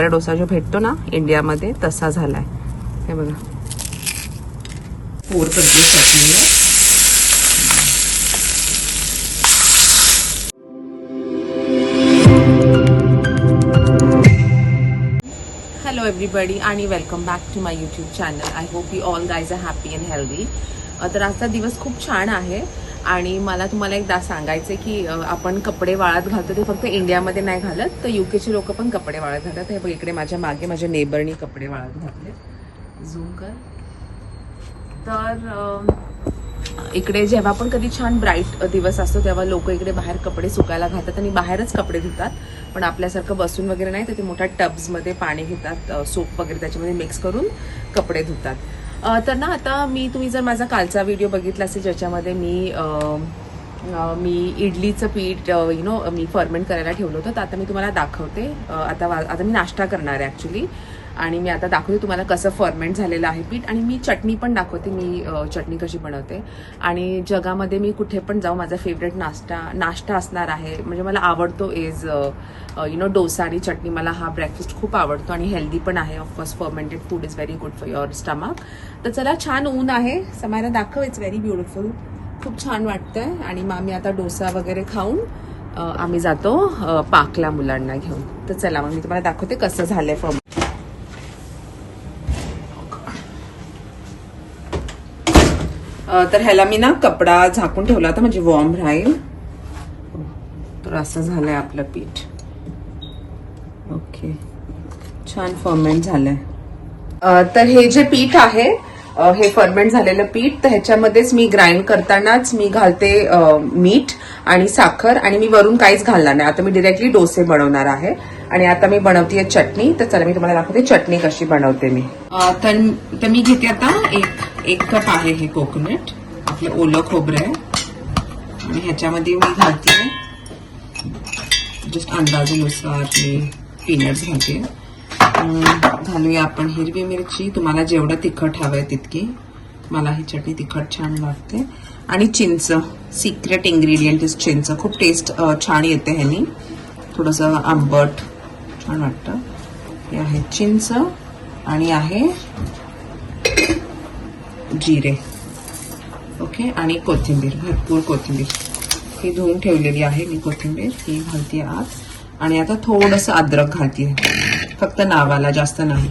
डोसा जो भेटतो ना इंडियामध्ये तसा झालाय. हे बघा पोर करते चटणीला. हॅलो एव्हरीबडी आणि welcome back to my YouTube channel. I hope you all guys are happy and healthy. तर आजचा दिवस खूप छान आहे आणि मला तुम्हाला एकदा सांगायचं की आपण कपडे वाळत घालतो ते फक्त इंडियामध्ये नाही घालत, तर युकेचे लोक पण कपडे वाळत घालतात. हे बघ इकडे माझ्या मागे माझ्या नेबरनी कपडे वाळत घातले. झूम कर. तर इकडे जेव्हा पण कधी छान ब्राईट दिवस असतो तेव्हा लोक इकडे बाहेर कपडे सुकायला घालतात आणि बाहेरच कपडे धुतात. पण आपल्यासारखं बसून वगैरे नाही, तर ते मोठ्या टब्समध्ये पाणी घेतात, सोप वगैरे त्याच्यामध्ये मिक्स करून कपडे धुतात. तर ना आता तुम्ही जर माझा कालचा व्हिडिओ बघितला असेल ज्याच्यामध्ये मी इडलीचं पीठ मी फर्मेंट करायला ठेवलं होतं, तर आता मी तुम्हाला दाखवते. आता मी नाश्ता करणार आहे ॲक्च्युली, आणि मी आता दाखवते तुम्हाला कसं फर्मेंट झालेलं आहे पीठ. आणि मी चटणी पण दाखवते, मी चटणी कशी बनवते. आणि जगामध्ये मी कुठे पण जाऊ माझा फेवरेट नाश्ता असणार आहे. म्हणजे मला आवडतो इज डोसा आणि चटणी. मला हा ब्रेकफास्ट खूप आवडतो आणि हेल्दी पण आहे. Of course fermented food is very good for your stomach. तर चला, छान ऊन आहे, समायला दाखव. इट्स व्हेरी ब्युटिफुल, खूप छान वाटतंय. आणि मग आम्ही आता डोसा वगैरे खाऊन आम्ही जातो पाकला मुलांना घेऊन. तर चला मग मी तुम्हाला दाखवते कसं झालंय फर्मेंट. तर ह्याला मी ना कपडा झाकून ठेवला होता म्हणजे वॉर्म राहील. तर असं झालंय आपलं पीठ. ओके, छान फर्मेंट झालंय. तर हे जे पीठ आहे हे फर्मेंट झालेलं पीठ, तर ह्याच्यामध्येच मी ग्राइंड करतानाच मी घालते मीठ आणि साखर, आणि मी वरून काहीच घालणार नाही. आता मी डिरेक्टली डोसे बनवणार आहे. आणि आता मी बनवतेय चटणी. तर चला मी तुम्हाला दाखवते चटणी कशी बनवते मी. तर मी घेते आता एक कप आहे हे कोकोनट, आपलं ओलं खोबरं आहे. आणि ह्याच्यामध्ये मी घालते जस्ट अंदाजानुसार मी पीनट्स घालते. घालूया आपण हिरवी मिरची. तुम्हाला जेवढं तिखट हवंय तितकी. मला ही चटणी तिखट छान लागते. आणि चिंच, सिक्रेट इंग्रेडियंट इज चिंच. खूप टेस्ट छान येते ह्यानी, थोडंसं आंबट छान वाटतं. हे आहे चिंच आणि आहे जिरे. ओके, आणि कोथिंबीर, भरपूर कोथिंबीर. ही धुवून ठेवलेली आहे मी कोथिंबीर, ही घालते आत. आणि आता थोडंसं अद्रक घालते, फक्त नावाला, जास्त नाही.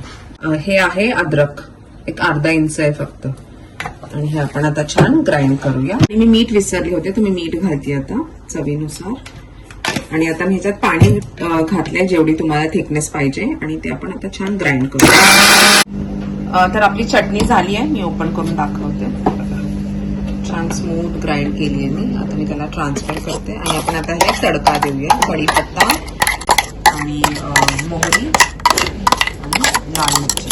हे आहे अद्रक, एक अर्धा इंच आहे फक्त. आणि हे आपण आता छान ग्राइंड करूया. मी मीठ विसरले होते, तर मी मीठ घालते आता चवीनुसार. आणि आता मी ह्याच्यात पाणी घातलंय जेवढी तुम्हाला थिकनेस पाहिजे, आणि ते आपण आता छान ग्राइंड करूया. तर आपली चटणी झाली आहे, मी ओपन करून दाखवते. छान स्मूथ ग्राइंड केली आहे मी. आता मी त्याला ट्रान्सफर करते. आणि आपण आता हे तडका देऊया. कढीपत्ता आणि मोहरी आणि लाल मिरची.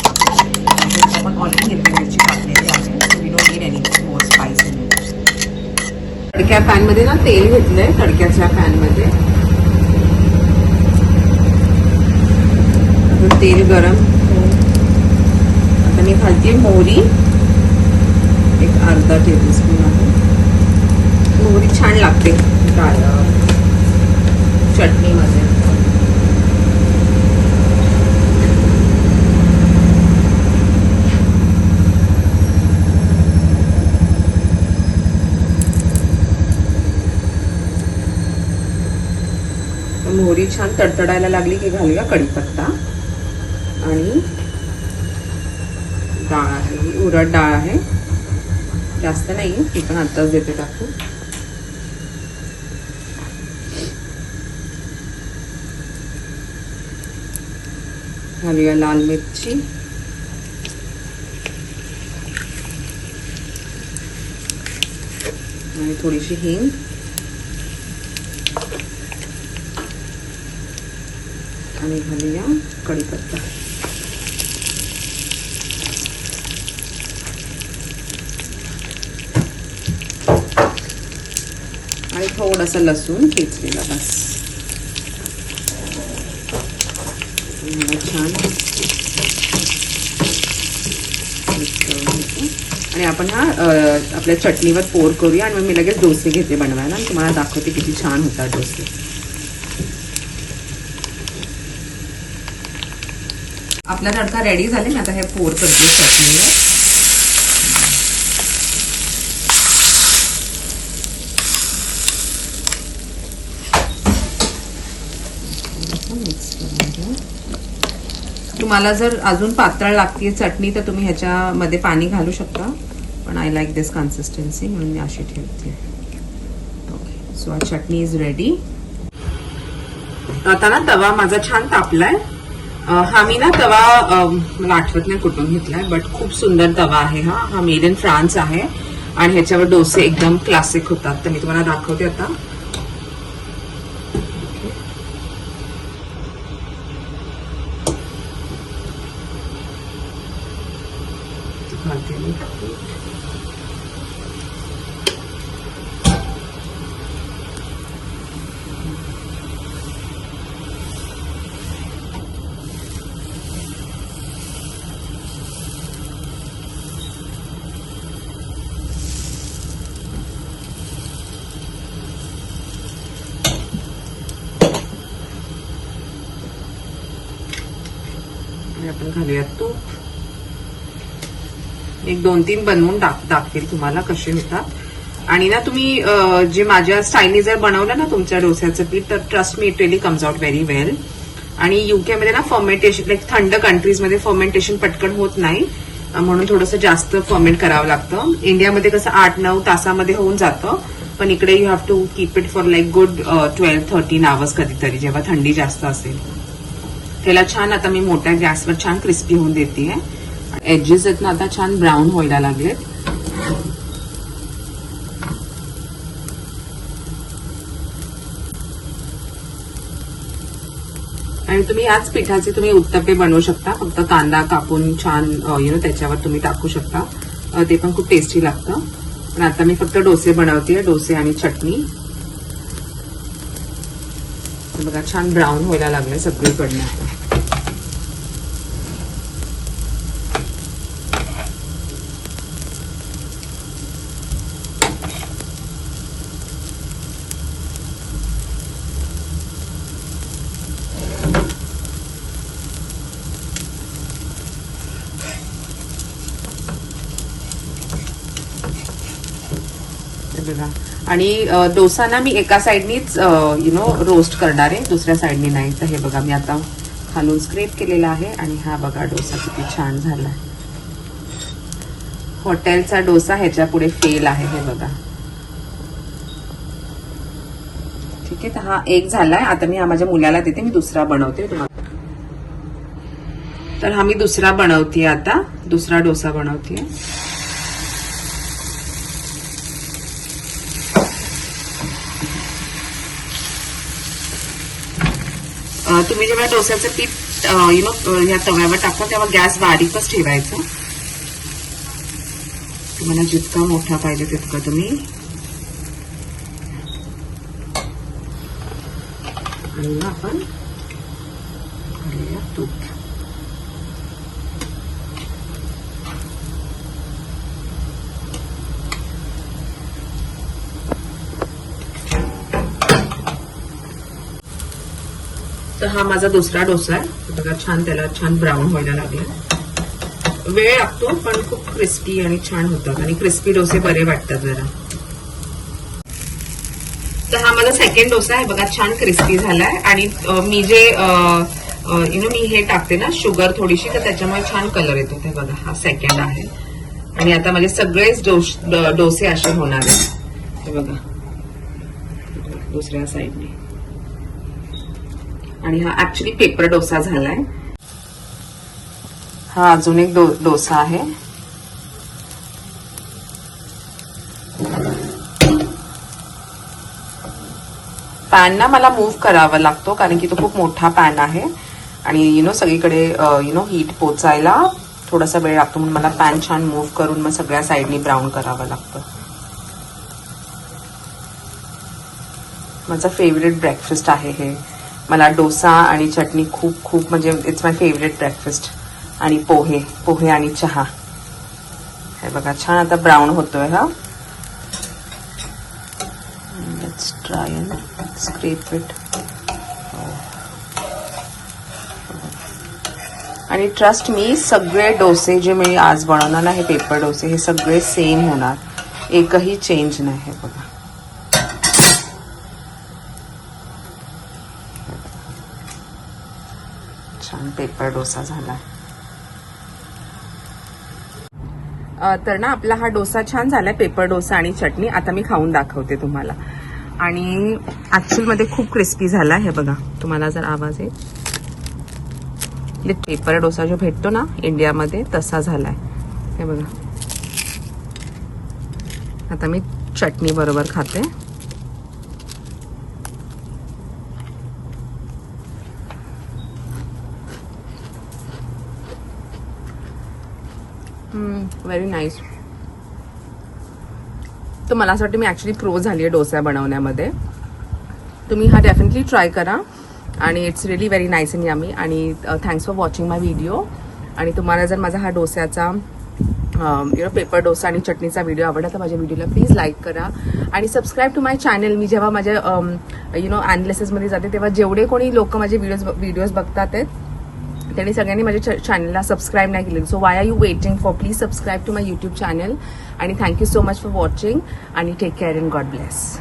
आपण ऑलरेडी हिरवी मिरची टाकलेली आहे. We don't need any more spicy. तडक्या पॅनमध्ये ना तेल घेतलंय, तडक्याच्या पॅनमध्ये. तेल गरम. आता मी घालते मोहरी, एक अर्धा टेबलस्पून आहे. मोहरी छान लागते चटणीमध्ये. मोहरी छान तडतडायला लागली की घालूया कढीपत्ता. आणि डाळ आहे, ही उडद डाळ आहे, जास्त नाही, ती पण आत्ताच देते टाकून. घालूया लाल मिरची आणि थोडीशी हिंग. आणि घालूया कढीपत्ता. आणि थोडंसं लसूण ठेचलेला बस. छान. आणि आपण हा आपल्या चटणीवर पोर करूया. आणि मग मी लगेच डोसे घेते बनवायला आणि तुम्हाला दाखवते किती छान होतात डोसे. आपला तडका रेडी झाले मी आता हे पोर करते चटणीवर. तुम्हाला जर अजून पातळ लागते चटणी तर तुम्ही ह्याच्यामध्ये पाणी घालू शकता, पण आय लाईक दिस कन्सिस्टन्सी म्हणून मी अशी ठेवते. Okay, so chutney is ready. आता ना तवा माझा छान तापलाय. हा मी ना तवा मला आठवत नाही कुठून घेतलाय, बट खूप सुंदर तवा आहे. हा मेड इन फ्रान्स आहे आणि ह्याच्यावर डोसे एकदम क्लासिक होतात. तर मी तुम्हाला दाखवते आता. आपण घालूया तूप. एक 2-3 बनवून दाखवेल तुम्हाला कसे होतात. आणि ना तुम्ही जे माझ्या स्टाईलने जर बनवलं ना तुमच्या डोस्याचं पीठ, तर trust me it really comes out very well. आणि युके मध्ये ना फर्मेंटेशन, लाईक थंड कंट्रीज मध्ये फर्मेंटेशन पटकन होत नाही, म्हणून थोडंसं जास्त फर्मेंट करावं लागतं. इंडियामध्ये कसं 8-9 तासामध्ये होऊन जातं, पण इकडे you have to keep it for like good 12-13 hours कधीतरी, जेव्हा थंडी जास्त असेल. त्याला छान आता मी मोठ्या गॅसवर छान क्रिस्पी होऊन देते. एजेस आहेत ना आता छान ब्राऊन व्हायला लागलेत. आणि तुम्ही याच पिठाचे तुम्ही उत्तप्पे बनवू शकता. फक्त कांदा कापून छान त्याच्यावर तुम्ही टाकू शकता, ते पण खूप टेस्टी लागतं. पण आता मी फक्त डोसे बनवते, डोसे आणि चटणी. बघा छान ब्राऊन व्हायला लागले सगळीकडनं. बघा, आणि डोसा ना मी एका साइडनीच रोस्ट करणार आहे, दुसऱ्या साइडनी नाही. तर हे बघा मी आता खालून स्क्रेप केलेला आहे आणि हा बघा डोसा किती छान झाला. हॉटेलचा डोसा ह्याच्या पुढे फेल आहे. हे बघा, ठीक आहे. तर हा एक झालाय. आता मी हा माझ्या मुलाला देते, मी दुसरा बनवते तुम्हाला. तर हा मी दुसरा बनवते, आता दुसरा डोसा बनवते. तुम्ही जेव्हा डोस्याचं पीठ या तव्यावर टाकता तेव्हा गॅस बारीकच ठेवायचा. तुम्हाला जितका मोठा पाहिजे तितका तुम्ही. आणि आपण घालूया तूप. तर हा माझा दुसरा डोसा आहे. बघा छान त्याला छान ब्राऊन व्हायला लागला. वेळ लागतो पण खूप क्रिस्पी आणि छान होतात, आणि क्रिस्पी डोसे बरे वाटतात जरा. तर हा माझा सेकंड डोसा आहे. बघा छान क्रिस्पी झालाय. आणि मी जे मी हे टाकते ना शुगर थोडीशी, तर त्याच्यामुळे छान कलर येतो. ते बघा हा सेकंड आहे. आणि आता माझे सगळेच डोसे असे होणार आहेत. हे बघा दुसऱ्या साईडने. आणि हा ऍक्च्युली पेपर डोसा झालाय. हा अजून एक डोसा आहे. पॅन ना मला मूव्ह करावा लागतो, कारण की तो खूप मोठा पॅन आहे आणि सगळीकडे हीट पोचायला थोडासा वेळ लागतो, म्हणून मला पॅन छान मूव्ह करून मग सगळ्या साईडनी ब्राऊन करावं लागतं. माझा फेवरेट ब्रेकफास्ट आहे हे. मला डोसा आणि चटणी खूप खूप म्हणजे इट्स माय फेवरेट ब्रेकफास्ट. आणि पोहे आणि चहा. हे बघा छान आता ब्राऊन होतोय. हा let's try and scrape it. आणि ट्रस्ट मी, सगळे डोसे जे मी आज बनवणार ना, हे पेपर डोसे, हे सगळे सेम होणार, एकही चेंज नाही. हे बघा, छान पेपर डोसा झाला. तर ना आपला हा डोसा छान झालाय, पेपर डोसा आणि चटणी. आता मी खाऊन दाखवते तुम्हाला. आणि ऍक्च्युअल मध्ये खूप क्रिस्पी झाला. हे बघा, तुम्हाला जर आवाज येईल, पेपर डोसा जो भेटतो ना इंडियामध्ये तसा झालाय. हे बघा, आता मी चटणी बरोबर खाते. Very nice. तर मला असं वाटतं मी ॲक्च्युली प्रो झाली आहे डोसा बनवण्यामध्ये. तुम्ही हा डेफिनेटली ट्राय करा आणि it's really very nice and yummy. आणि thanks for watching my video. आणि तुम्हाला जर माझा हा डोस्याचा पेपर डोसा आणि चटणीचा व्हिडिओ आवडला तर माझ्या व्हिडिओला प्लीज लाईक करा आणि सबस्क्राईब टू माय चॅनल. मी जेव्हा माझ्या ॲनालिसिसमध्ये जाते तेव्हा जेवढे कोणी लोक माझे व्हिडिओज बघतात आहेत त्यांनी सगळ्यांनी माझ्या चॅनलला सबस्क्राईब नाही केलं. So why are you waiting for? Please subscribe to my YouTube channel. आणि thank you so much for watching आणि take care and God bless.